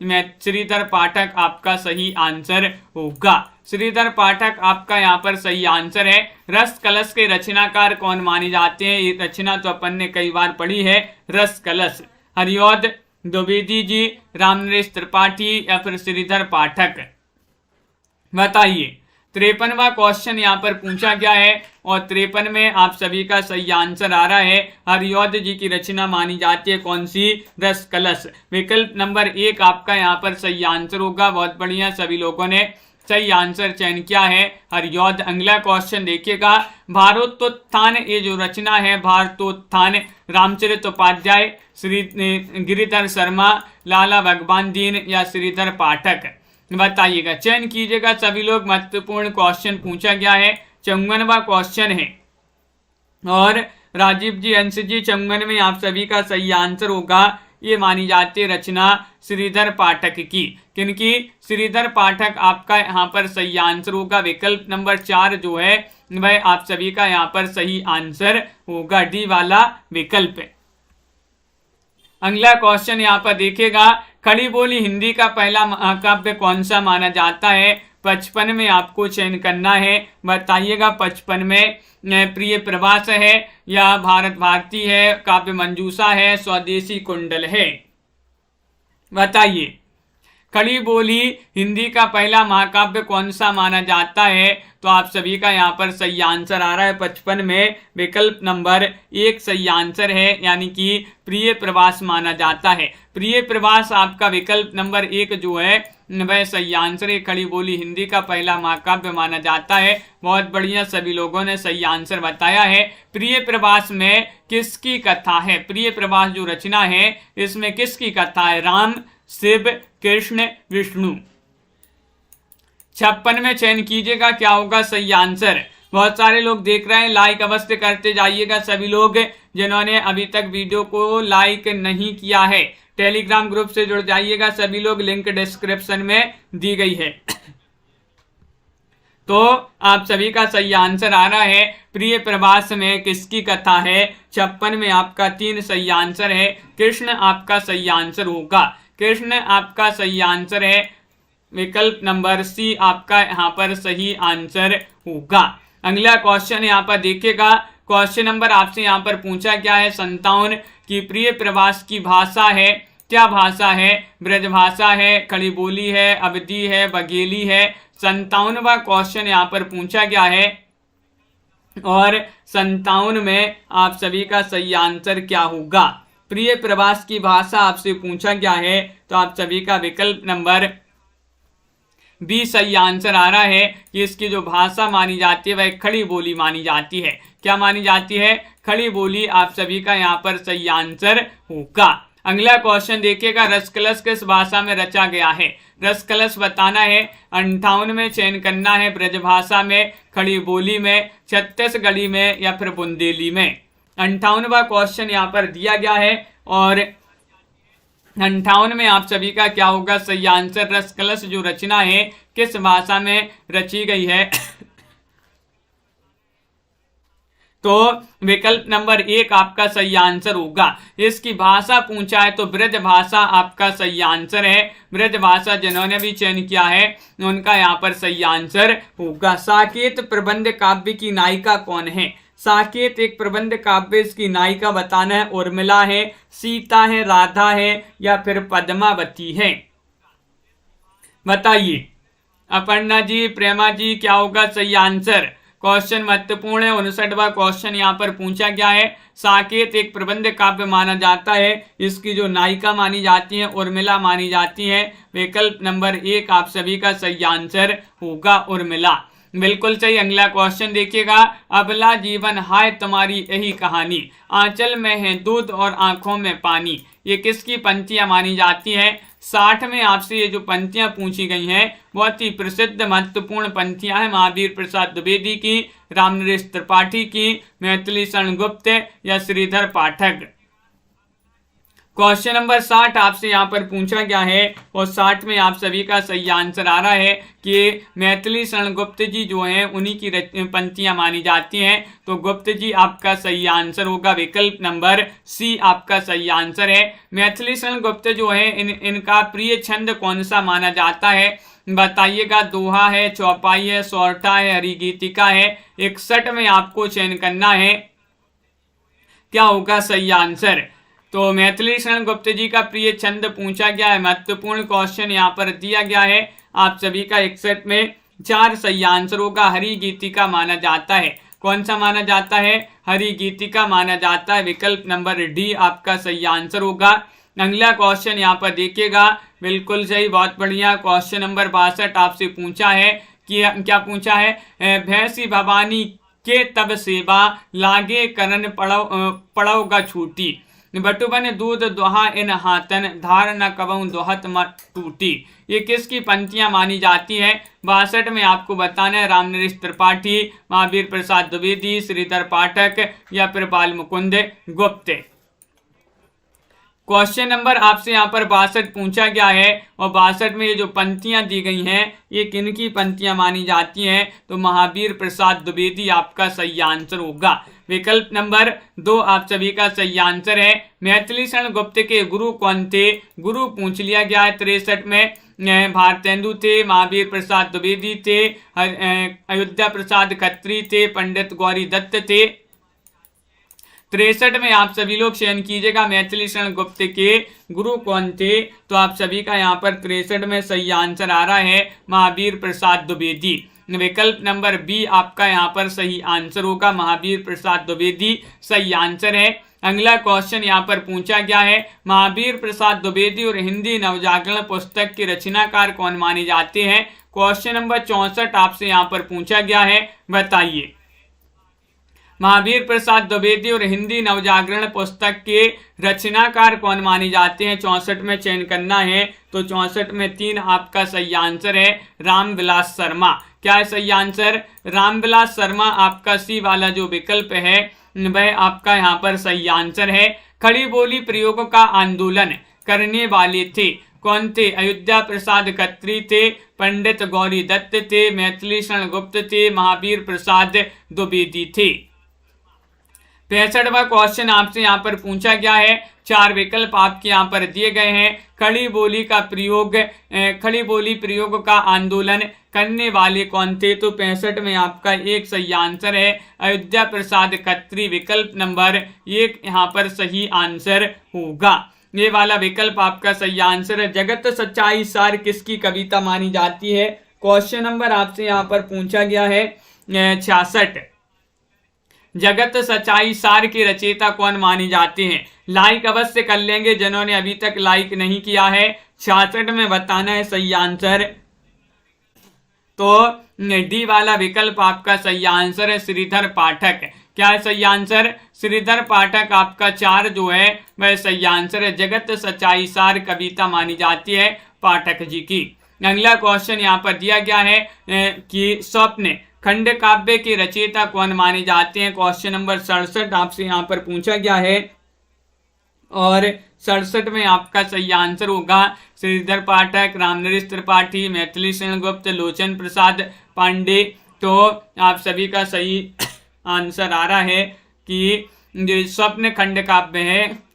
S1: में श्रीधर पाठक आपका सही आंसर होगा। श्रीधर पाठक आपका यहाँ पर सही आंसर है। रस कलश के रचनाकार कौन माने जाते हैं? ये रचना तो अपन ने कई बार पढ़ी है, रस कलश। हरिऔध, द्विवेदी जी, रामनरेश त्रिपाठी या फिर श्रीधर पाठक। बताइए, 53वां क्वेश्चन यहाँ पर पूछा गया है और 53 में आप सभी का सही आंसर आ रहा है, हरिऔध जी की रचना मानी जाती है कौन सी? रस कलश। विकल्प नंबर 1 आपका यहाँ पर सही आंसर होगा, बहुत बढ़िया, सभी लोगों ने सही आंसर चयन किया है, हरिऔध। अगला क्वेश्चन देखिएगा, भारतोत्थान ये जो रचना है, भारतोत्थान, रामचरित उपाध्याय, श्री गिरिधर शर्मा, लाला भगवान दीन या श्रीधर पाठक। बताइएगा, चयन कीजिएगा सभी लोग। महत्वपूर्ण क्वेश्चन पूछा गया है, 54वां क्वेश्चन है और राजीव जी, अंश जी, 54 में आप सभी का सही आंसर होगा, ये मानी जाती है रचना श्रीधर पाठक की। किनकी? श्रीधर पाठक आपका यहाँ पर सही आंसर होगा। विकल्प नंबर 4 जो है वह आप सभी का यहाँ पर सही आंसर होगा, डी वाला विकल्प है। अगला क्वेश्चन यहाँ पर देखिएगा, खड़ी बोली हिंदी का पहला महाकाव्य कौन सा माना जाता है? 55 में आपको चयन करना है, बताइएगा। 55 में प्रिय प्रवास है या भारत भारती है, काव्य मंजूषा है, स्वदेशी कुंडल है, बताइए। खड़ी बोली हिंदी का पहला महाकाव्य कौन सा माना जाता है? तो आप सभी का यहाँ पर सही आंसर आ रहा है 55 में विकल्प नंबर 1 सही आंसर है, यानी कि प्रिय प्रवास माना जाता है। प्रिय प्रवास आपका विकल्प नंबर 1 जो है वह सही आंसर है। खड़ी बोली हिंदी का पहला महाकाव्य माना जाता है। बहुत बढ़िया, सभी लोगों ने सही आंसर बताया है। प्रिय प्रवास में किसकी कथा है? प्रिय प्रवास जो रचना है इसमें किसकी कथा है? राम, शिव, कृष्ण, विष्णु। 56 में चयन कीजिएगा, क्या होगा सही आंसर? बहुत सारे लोग देख रहे हैं, लाइक अवश्य करते जाइएगा। सभी लोग जिन्होंने अभी तक वीडियो को लाइक नहीं किया है, टेलीग्राम ग्रुप से जुड़ जाइएगा। सभी लोग, लिंक डिस्क्रिप्शन में दी गई है। तो आप सभी का सही आंसर आ रहा है, प्रिय प्रवास में किसकी कथा है? 56 में आपका 3 सही आंसर है। कृष्ण आपका सही आंसर होगा। कृष्ण आपका सही आंसर है, विकल्प नंबर सी आपका यहाँ पर सही आंसर होगा। अगला क्वेश्चन यहाँ पर देखिएगा, क्वेश्चन नंबर आपसे यहाँ पर पूछा गया है 57 की प्रिय प्रवास की भाषा है, क्या भाषा है? ब्रज भाषा है, खड़ी बोली है, अवधी है, बघेली है। 57वां क्वेश्चन यहाँ पर पूछा गया है और 57 में आप सभी का सही आंसर क्या होगा? प्रिय प्रवास की भाषा आपसे पूछा गया है, तो आप सभी का विकल्प नंबर बी सही आंसर आ रहा है कि इसकी जो भाषा मानी जाती है वह खड़ी बोली मानी जाती है। क्या मानी जाती है? खड़ी बोली। आप सभी का यहाँ पर सही आंसर होगा। अगला क्वेश्चन देखिएगा, रसकलश किस भाषा में रचा गया है? रसकलश बताना है। 58 में चयन करना है, ब्रजभाषा में, खड़ी बोली में, छत्तीसगढ़ी में या फिर बुंदेली में। 58वां क्वेश्चन यहाँ पर दिया गया है और 58 में आप सभी का क्या होगा सही आंसर? रसकलश जो रचना है किस भाषा में रची गई है? तो विकल्प नंबर 1 आपका सही आंसर होगा। इसकी भाषा पूछा है तो ब्रज भाषा आपका सही आंसर है। ब्रज भाषा जिन्होंने भी चयन किया है उनका यहाँ पर सही आंसर होगा। साकेत प्रबंध काव्य की नायिका कौन है? साकेत एक प्रबंध काव्य, इसकी नायिका बताना है। उर्मिला है, सीता है, राधा है या फिर पद्मावती है, बताइए। अपर्णा जी, प्रेमा जी, क्या होगा सही आंसर? क्वेश्चन महत्वपूर्ण है। 59वां क्वेश्चन यहाँ पर पूछा गया है। साकेत एक प्रबंध काव्य माना जाता है, इसकी जो नायिका मानी जाती है उर्मिला मानी जाती है। विकल्प नंबर 1 आप सभी का सही आंसर होगा, उर्मिला। बिल्कुल सही। अगला क्वेश्चन देखिएगा, अबला जीवन हाय तुम्हारी यही कहानी, आंचल में है दूध और आंखों में पानी, ये किसकी पंक्तियां मानी जाती हैं? 60 में आपसे ये जो पंक्तियां पूछी गई हैं बहुत ही प्रसिद्ध महत्वपूर्ण पंक्तियां हैं। महावीर प्रसाद द्विवेदी की, रामनरेश त्रिपाठी की, मैथिली शरण गुप्त या श्रीधर पाठक। क्वेश्चन नंबर 60 आपसे यहाँ पर पूछा गया है और 60 में आप सभी का सही आंसर आ रहा है कि मैथिली शरण गुप्त जी जो हैं उन्हीं की पंक्तियां मानी जाती हैं। तो गुप्त जी आपका सही आंसर होगा। विकल्प नंबर सी आपका सही आंसर है। मैथिली शरण गुप्त जो है इनका प्रिय छंद कौन सा माना जाता है? बताइएगा। दोहा है, चौपाई है, सौरठा है, हरिगीतिका है। 61 में आपको चयन करना है, क्या होगा सही आंसर? तो मैथिली शरण गुप्त जी का प्रिय छंद पूछा गया है। महत्वपूर्ण क्वेश्चन यहाँ पर दिया गया है। आप सभी का 61 में 4 सही आंसर होगा। हरि गीतिका माना जाता है। कौन सा माना जाता है? हरि गीतिका माना जाता है। विकल्प नंबर डी आपका सही आंसर होगा। अगला क्वेश्चन यहाँ पर देखिएगा, बिल्कुल सही, बहुत बढ़िया। क्वेश्चन नंबर 62 आपसे पूछा है कि क्या पूछा है? भैंसी भवानी के तब सेवा, लागे करन पड़ोगा छूटी, बटुबन दूध दोहा इन हाथन, धार न कबहू दोहत मत टूटी, ये किसकी पंक्तियां मानी जाती हैं? 62 में आपको बताना है। रामनरेश त्रिपाठी, महावीर प्रसाद द्विवेदी, श्रीधर पाठक या फिर बाल मुकुंद गुप्त। क्वेश्चन नंबर आपसे यहाँ पर 62 पूछा गया है और 62 में ये जो पंक्तियां दी गई हैं ये किनकी पंक्तियां मानी जाती हैं, तो महावीर प्रसाद द्विवेदी आपका सही आंसर होगा। विकल्प नंबर 2 आप सभी का सही आंसर है। मैथिली शरण गुप्त के गुरु कौन थे, गुरु पूछ लिया गया है 63 में। भारतेंदु थे, महावीर प्रसाद द्विवेदी थे, अयोध्या प्रसाद खत्री थे, पंडित गौरी दत्त थे। 63 में आप सभी लोग चयन कीजिएगा मैथिली शरण गुप्त के गुरु कौन थे, तो आप सभी का यहाँ पर 63 में सही आंसर आ रहा है महावीर प्रसाद द्विवेदी। विकल्प नंबर बी आपका यहाँ पर सही आंसर होगा, महावीर प्रसाद द्विवेदी सही आंसर है। अगला क्वेश्चन यहाँ पर पूछा गया है महावीर प्रसाद द्विवेदी और हिंदी नवजागरण पुस्तक के रचनाकार कौन माने जाते हैं। क्वेश्चन नंबर 64 आपसे यहाँ पर पूछा गया है, बताइए महावीर प्रसाद द्विवेदी और हिंदी नवजागरण पुस्तक के रचनाकार कौन माने जाते हैं। 64 में चयन करना है, तो 64 में 3 आपका सही आंसर है रामविलास शर्मा। क्या है सही आंसर, रामविलास शर्मा आपका सी वाला जो विकल्प है वह आपका यहाँ पर सही आंसर है। खड़ी बोली प्रयोग का आंदोलन करने वाले थे कौन थे, अयोध्या प्रसाद खत्री थे, पंडित गौरी दत्त थे, मैथिली शरण गुप्त थे, महावीर प्रसाद द्विवेदी थे। 65वां क्वेश्चन आपसे यहाँ पर पूछा गया है, 4 विकल्प आपके यहाँ पर दिए गए हैं। खड़ी बोली प्रयोग का आंदोलन करने वाले कौन थे, तो 65 में आपका एक सही आंसर है अयोध्या प्रसाद खत्री। विकल्प नंबर 1 यहाँ पर सही आंसर होगा, ये वाला विकल्प आपका सही आंसर है। जगत सच्चाई सार किसकी कविता मानी जाती है। क्वेश्चन नंबर आपसे यहाँ पर पूछा गया है 66, जगत सच्चाई सार के रचयिता कौन माने जाते हैं। लाइक अवश्य कर लेंगे जिन्होंने अभी तक लाइक नहीं किया है। 66 में बताना है सही आंसर, तो डी वाला विकल्प आपका सही आंसर है श्रीधर पाठक। क्या है सही आंसर, श्रीधर पाठक आपका 4 जो है वह सही आंसर है। जगत सच्चाई सार कविता मानी जाती है पाठक जी की। अगला क्वेश्चन यहाँ पर दिया गया है कि स्वप्न खंड काव्य के रचयिता कौन माने जाते हैं। क्वेश्चन नंबर 67 आपसे यहाँ पर पूछा गया है और 67 में आपका सही आंसर होगा श्रीधर पाठक, रामनरेश त्रिपाठी, मैथिली शरण गुप्त, लोचन प्रसाद पांडे। तो आप सभी का सही आंसर आ रहा है कि जो स्वप्न खंड काव्य है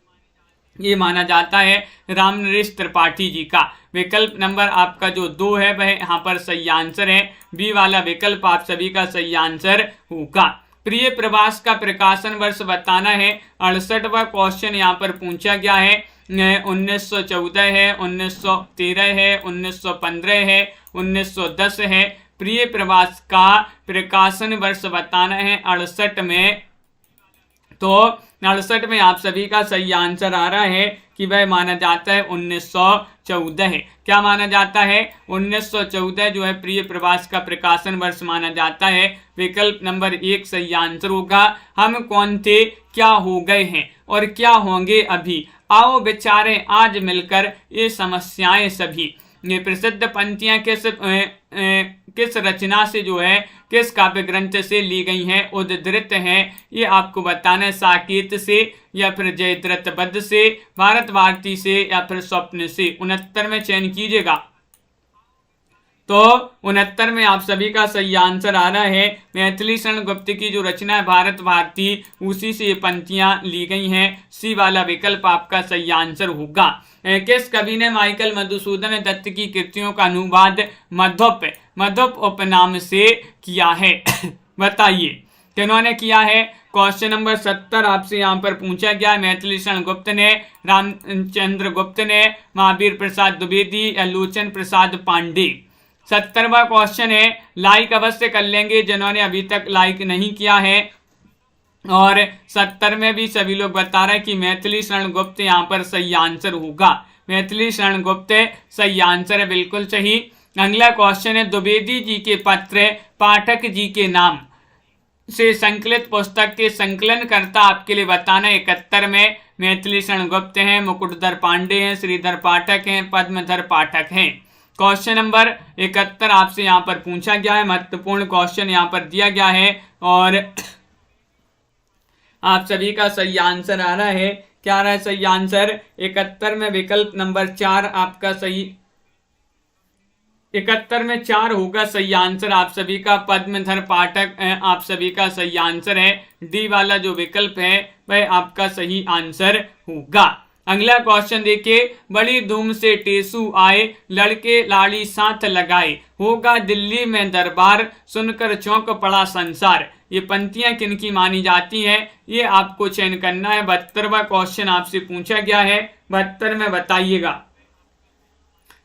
S1: ये माना जाता है रामनरेश त्रिपाठी जी का। विकल्प नंबर आपका जो 2 है वह यहाँ पर सही आंसर है, बी वाला विकल्प आप सभी का सही आंसर होगा। प्रिय प्रवास का प्रकाशन वर्ष बताना है। 68वां क्वेश्चन यहाँ पर पूछा गया है 1914 है, 1913 है, 1915 है, 1910 है। प्रिय प्रवास का प्रकाशन वर्ष बताना है 68 में, तो 68 में आप सभी का सही आंसर आ रहा है कि वह माना जाता है 1914 है। क्या माना जाता है, 1914 जो है प्रिय प्रवास का प्रकाशन वर्ष माना जाता है। विकल्प नंबर 1 सही आंसर होगा। हम कौन थे, क्या हो गए हैं और क्या होंगे अभी, आओ विचारें आज मिलकर ये समस्याएं सभी। ये प्रसिद्ध पंक्तियां किस रचना से जो है किस काव्य ग्रंथ से ली गई हैं, उद्धृत हैं, ये आपको बताना है। साकेत से या फिर जयद्रथ बद्ध से, भारत भारती से या फिर स्वप्न से। 69 में चयन कीजिएगा, तो 69 में आप सभी का सही आंसर आ रहा है मैथिली शरण गुप्त की जो रचना है भारत भारती, उसी से ये पंक्तियां ली गई हैं। सी वाला विकल्प आपका सही आंसर होगा। किस कवि ने माइकल मधुसूदन दत्त की कृतियों का अनुवाद मधुप उपनाम से किया है बताइए किन्होंने किया है। क्वेश्चन नंबर 70 आपसे यहाँ पर पूछा गया। मैथिली शरण गुप्त ने, रामचंद्र गुप्त ने, महावीर प्रसाद द्विवेदी या लोचन प्रसाद पांडे। 70वां क्वेश्चन है, लाइक अवश्य कर लेंगे जिन्होंने अभी तक लाइक नहीं किया है। और 70 में भी सभी लोग बता रहे हैं कि मैथिली शरण गुप्त यहाँ पर सही आंसर होगा। मैथिली शरण गुप्त सही आंसर है, बिल्कुल सही। अगला क्वेश्चन है, द्विवेदी जी के पत्र पाठक जी के नाम से संकलित पुस्तक के संकलनकर्ता आपके लिए बताना है। 71 में मैथिली शरण गुप्त हैं, मुकुटधर पांडे हैं, श्रीधर पाठक हैं, पद्मधर पाठक हैं। क्वेश्चन नंबर 71 आपसे यहाँ पर पूछा गया है, महत्वपूर्ण क्वेश्चन यहाँ पर दिया गया है और आप सभी का सही आंसर आ रहा है क्या रहा सही आंसर? 71 में विकल्प नंबर 4 आपका सही, 71 में 4 होगा सही आंसर आप सभी का। पद्मधर पाठक आप सभी का सही आंसर है। डी वाला जो विकल्प है वह आपका सही आंसर होगा। अगला क्वेश्चन देखिए, बड़ी धूम से टेसू आए, लड़के लाड़ी साथ लगाए, होगा दिल्ली में दरबार, सुनकर चौंक पड़ा संसार। ये पंक्तियां किनकी मानी जाती हैं, ये आपको चयन करना है। 72वां क्वेश्चन आपसे पूछा गया है, 72 में बताइएगा।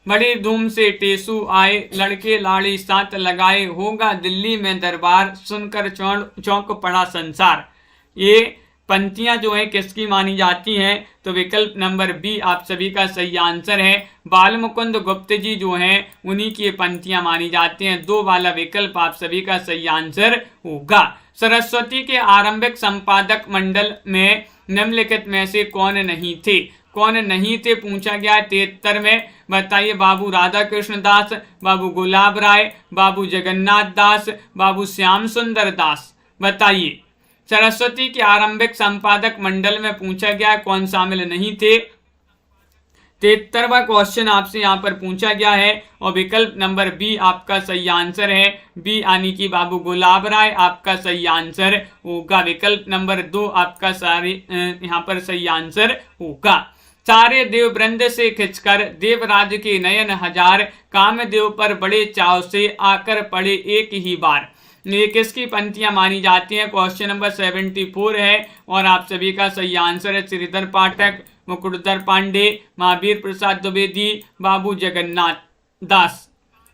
S1: बड़ी धूम से टेसू आए, लड़के लाड़ी साथ लगाए, होगा दिल्ली में दरबार, सुनकर चौंक पड़ा संसार। ये पंक्तियां जो है किसकी मानी जाती हैं, तो विकल्प नंबर बी आप सभी का सही आंसर है। बाल मुकुंद गुप्त जी जो हैं उन्हीं की पंक्तियां मानी जाती हैं। 2 वाला विकल्प आप सभी का सही आंसर होगा। सरस्वती के आरंभिक संपादक मंडल में निम्नलिखित में से कौन नहीं थे? कौन नहीं थे पूछा गया 73 में। बताइए, बाबू राधा कृष्ण दास, बाबू गुलाब राय, बाबू जगन्नाथ दास, बाबू श्याम सुंदर दास। बताइए, सरस्वती के आरंभिक संपादक मंडल में पूछा गया कौन शामिल नहीं थे। 73वां क्वेश्चन आपसे यहाँ पर पूछा गया है और विकल्प नंबर बी आपका सही आंसर है। बी यानी कि बाबू गुलाब राय आपका सही आंसर होगा। विकल्प नंबर 2 आपका यहाँ पर सही आंसर होगा। सारे देव वृंद से खिंचकर देवराज के नयन हजार, कामदेव पर बड़े चाव से आकर पड़े एक ही बार। ये किसकी पंक्तियां मानी जाती हैं? क्वेश्चन नंबर 74 है और आप सभी का सही आंसर है श्रीधर पाठक, मुकुटधर पांडे, महावीर प्रसाद द्विवेदी, बाबू जगन्नाथ दास।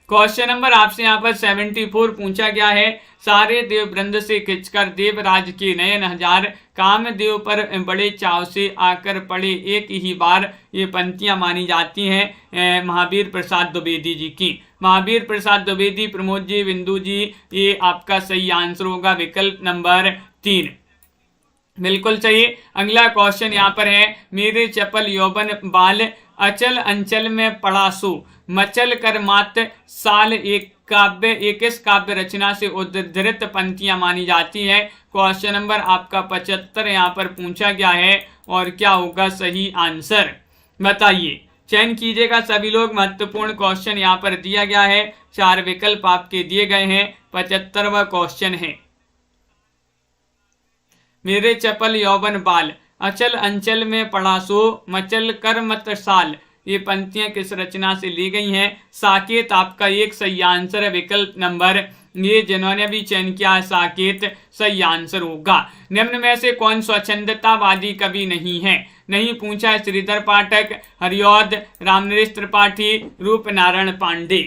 S1: क्वेश्चन नंबर आपसे यहाँ पर 74 पूछा गया है, सारे देव वृंद से खिंचकर देवराज के नयन हजार, कामदेव पर बड़े चाव से आकर पड़े एक ही बार। ये पंक्तियां मानी जाती हैं महावीर प्रसाद द्विवेदी जी की। महावीर प्रसाद द्विवेदी, प्रमोद जी, बिंदु जी, ये आपका सही आंसर होगा विकल्प नंबर 3। बिल्कुल सही। अगला क्वेश्चन यहाँ पर है, मेरे चपल यौवन बाल, अचल अंचल में पड़ा सो, मचल कर मात साल एक काव्य, एक इस काव्य रचना से उद्धृत पंक्तियां मानी जाती है। क्वेश्चन नंबर आपका 75 यहाँ पर पूछा गया है और क्या होगा सही आंसर? बताइए, चयन कीजिएगा सभी लोग। महत्वपूर्ण क्वेश्चन यहाँ पर दिया गया है, 4 विकल्प आपके दिए गए हैं। 75वां क्वेश्चन है, मेरे चपल यौवन बाल, अचल अंचल में पड़ा सो, मचल कर मत साल। ये पंक्तियां किस रचना से ली गई हैं? साकेत आपका एक सही आंसर है। विकल्प नंबर ये जिन्होंने भी चयन किया है साकेत सही आंसर होगा। निम्न में से कौन स्वच्छंदतावादी कवि नहीं है? नहीं पूछा है श्रीधर पाठक, हरिऔध, रामनरेश त्रिपाठी, रूपनारायण पांडे।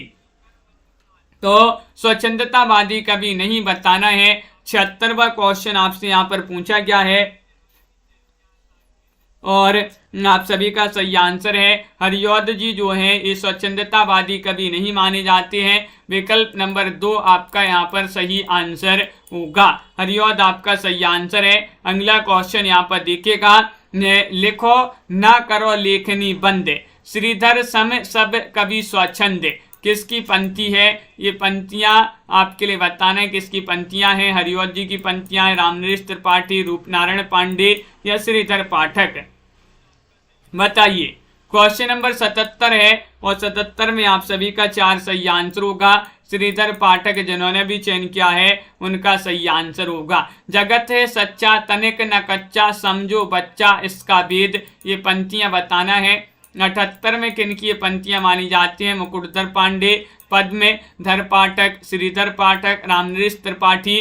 S1: तो स्वच्छंदतावादी कवि नहीं बताना है। 76वां क्वेश्चन आपसे यहाँ पर पूछा गया है और आप सभी का सही आंसर है हरिऔध जी जो है ये स्वच्छंदतावादी कवि नहीं माने जाते हैं। विकल्प नंबर 2 आपका यहाँ पर सही आंसर होगा। हरिऔध आपका सही आंसर है। अगला क्वेश्चन यहाँ पर देखिएगा, लिखो ना करो लेखनी बंद, श्रीधर सम सब कवि स्वच्छंद। किसकी पंक्ति है? ये पंक्तियां आपके लिए बताना है किसकी पंक्तियां हैं। हरिऔध जी की पंक्तियां हैं, रामनरेश त्रिपाठी, रूपनारायण पांडे या श्रीधर पाठक। बताइए, क्वेश्चन नंबर 77 है और 77 में आप सभी का 4 सही आंसर होगा। श्रीधर पाठक जिन्होंने भी चयन किया है उनका सही आंसर होगा। जगत है सच्चा तनिक न कच्चा, समझो बच्चा इसका भेद। ये पंक्तियां बताना है। 78 में किनकी ये पंक्तियां मानी जाती हैं? मुकुटधर पांडे, पद्मधर पाठक, श्रीधर पाठक, रामनरेश त्रिपाठी।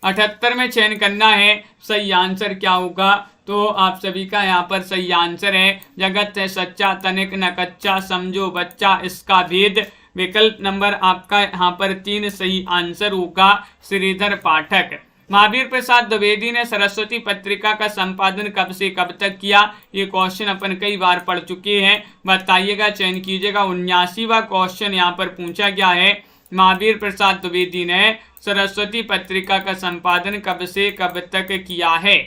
S1: 78 में चयन करना है, सही आंसर क्या होगा? तो आप सभी का यहाँ पर सही आंसर है, जगत है सच्चा तनिक न कच्चा, समझो बच्चा इसका भेद। विकल्प नंबर आपका यहाँ पर 3 सही आंसर होगा, श्रीधर पाठक। महावीर प्रसाद द्विवेदी ने सरस्वती पत्रिका का संपादन कब से कब तक किया? ये क्वेश्चन अपन कई बार पढ़ चुके हैं। बताइएगा, चयन कीजिएगा। 79वां क्वेश्चन यहाँ पर पूछा गया है, महावीर प्रसाद द्विवेदी ने सरस्वती पत्रिका का संपादन कब से कब तक किया है?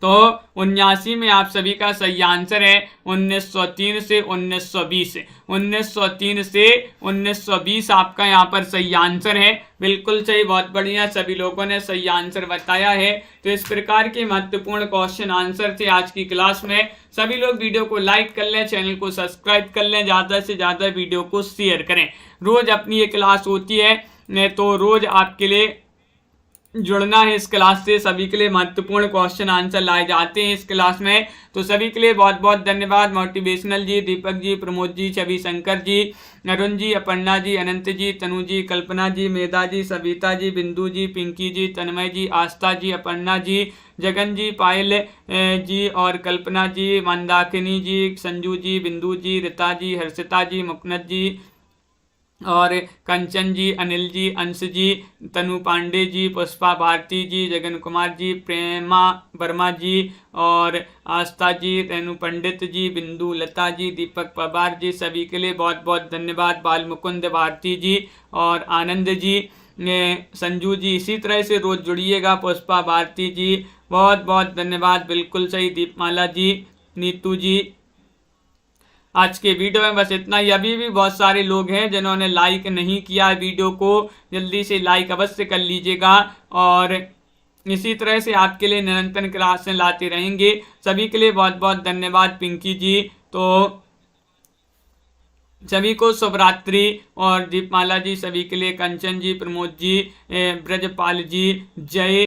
S1: तो 79 में आप सभी का सही आंसर है 1903 से 1920। 1903 से 1920 आपका यहाँ पर सही आंसर है। बिल्कुल सही, बहुत बढ़िया, सभी लोगों ने सही आंसर बताया है। तो इस प्रकार के महत्वपूर्ण क्वेश्चन आंसर थे आज की क्लास में। सभी लोग वीडियो को लाइक कर लें, चैनल को सब्सक्राइब कर लें, ज़्यादा से ज़्यादा वीडियो को शेयर करें। रोज अपनी ये क्लास होती है, तो रोज आपके लिए जुड़ना है इस क्लास से। सभी के लिए महत्वपूर्ण क्वेश्चन आंसर लाए जाते हैं इस क्लास में। तो सभी के लिए बहुत बहुत धन्यवाद। मोटिवेशनल जी, दीपक जी, प्रमोद जी, छवि शंकर जी, अरुण जी, अपर्णा जी, अनंत जी, तनु जी, कल्पना जी, मेधा जी, सविता जी, बिंदु जी, पिंकी जी, तन्मय जी, आस्था जी, अपर्णा जी, जगन जी, पायल जी और कल्पना जी, मंदाकिनी जी, संजू जी, बिंदु जी, रीता जी, हर्षिता जी, मुकनद जी और कंचन जी, अनिल जी, अंश जी, तनु पांडे जी, पुष्पा भारती जी, जगन कुमार जी, प्रेमा वर्मा जी और आस्था जी, रेणु पंडित जी, बिंदु लता जी, दीपक पवार जी, सभी के लिए बहुत बहुत धन्यवाद। बाल मुकुंद भारती जी और आनंद जी, संजू जी, इसी तरह से रोज जुड़िएगा। पुष्पा भारती जी, बहुत बहुत धन्यवाद। बिल्कुल सही, दीपमाला जी, नीतू जी। आज के वीडियो में बस इतना ही। अभी भी बहुत सारे लोग हैं जिन्होंने लाइक नहीं किया वीडियो को, जल्दी से लाइक अवश्य कर लीजिएगा। और इसी तरह से आपके लिए निरंतर क्लासें लाते रहेंगे। सभी के लिए बहुत बहुत धन्यवाद। पिंकी जी, तो सभी को शुभ रात्रि। और दीपमाला जी, सभी के लिए, कंचन जी, प्रमोद जी, ब्रजपाल जी, जय